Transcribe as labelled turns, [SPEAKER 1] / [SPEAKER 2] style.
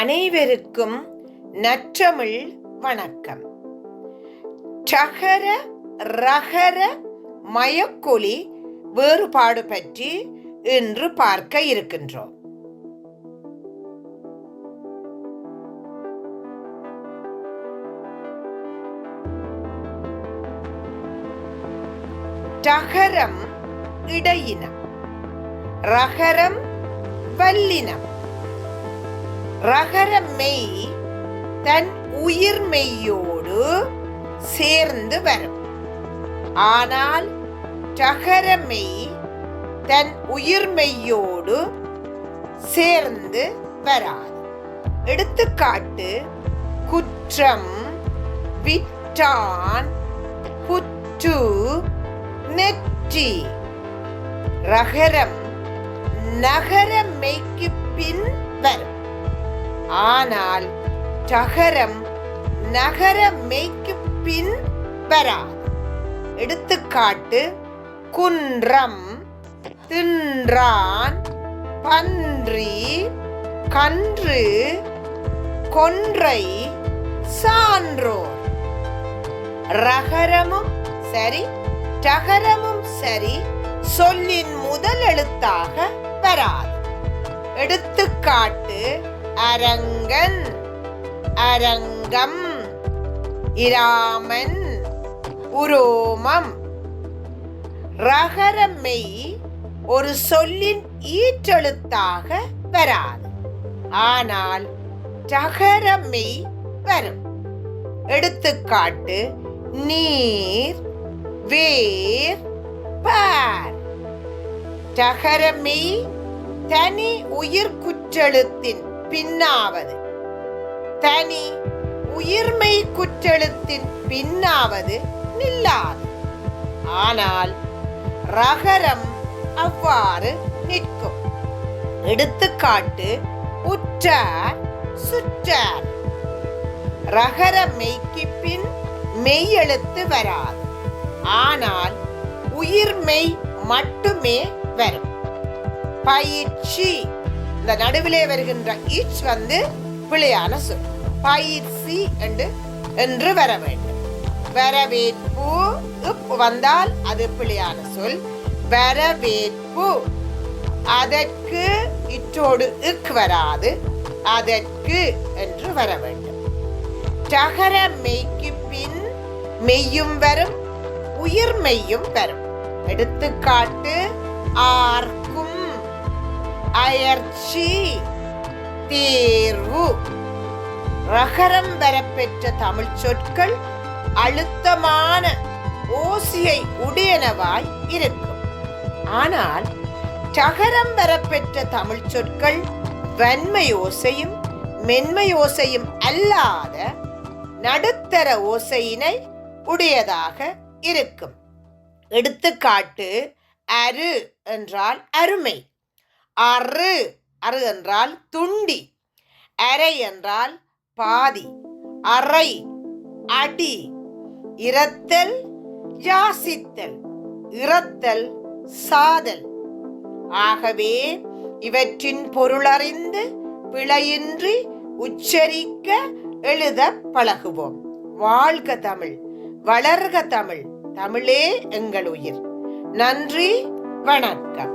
[SPEAKER 1] அனைவருக்கும் நற்றமிழ் வணக்கம். டகர ரகர மயக்கொலி வேறுபாடு பற்றி இன்று பார்க்க இருக்கின்றோம். டகரம் இடையினம், ரகரம் வல்லினம். ரகர மெய் தன் உயிர் மெய்யோடு சேர்ந்து வரும். ஆனால் டகர மெய் தன் உயிர் மெய்யோடு சேர்ந்து வராது. எடுத்துக்காட்டு: குற்றம், விட்டான், புற்று, நெற்றி. ரகரம் நகர மெய்க்கு பின் வரும். ஆனால் டகரம் நகர மெய்க்கு பின் வராது. எடுத்துக்காட்டு: குன்றம், தின்றான், பன்றி, கன்று, கொன்றை, சான்றோர். ரகரமும் சரி டகரமும் சரி சொல்லின் முதல் எழுத்தாக வராது. எடுத்துக்காட்டு: அரங்கன், அரங்கம், இராமன், உரோமம். ரகர மெய் ஒரு சொல்லின் ஈற்றெழுத்தாக வராது. ஆனால் டகர மெய் வரும். எடுத்துக்காட்டு: நீர், வேர், பார். டகர மெய் தனி உயிர் குற்றெழுத்தின் பின்னாவது, தனி உயிர்மை குற்றெழுத்தின் பின்னாவது நில்லாது. ஆனால் ரகரம் அவ்வாறு நிற்கும். எடுத்துக்காட்டு: உற்றார், சுற்றார். ரகர மெய்க்கு பின் மெய் எழுத்து வராது. ஆனால் உயிர்மெய் மட்டுமே வரும். பயிற்சி, இந்த நடுவிலே வருகின்ற ஈச் பிழையான சொல். பயிற்சி என்று வர வேண்டும். வரவேற்பு வந்தால் அது பிழையான சொல். வரவேற்பு, அதற்கு இற்றோடு இக் வராது, அதற்கு என்று வர வேண்டும். டகர மெய்க்கு பின் மெய்யும் வரும், உயிர் மெய்யும் வரும். எடுத்துக்காட்டு: ஆர்க்கும், அயற்சி, தேர்வு. ரகரம் வரப்பெற்ற தமிழ் சொற்கள் அழுத்தமான ஓசையை உடையனவாய் இருக்கும். ஆனால் டகரம் வரப்பெற்ற தமிழ் சொற்கள் வன்மை ஓசையும் மென்மை ஓசையும் அல்லாத நடுத்தர ஓசையினை உடையதாக இருக்கும். எடுத்துக்காட்டு: அரு என்றால் அருமை, அறு அறு என்றால் துண்டி, அரை என்றால் பாதி, அறை, அடி. இரத்தல், யாசித்தல், இரத்தல், சாதல். ஆகவே இவற்றின் பொருளறிந்து பிழையின்றி உச்சரிக்க எழுத பழகுவோம். வாழ்க தமிழ், வளர்க தமிழ். தமிழே எங்கள் உயிர். நன்றி, வணக்கம்.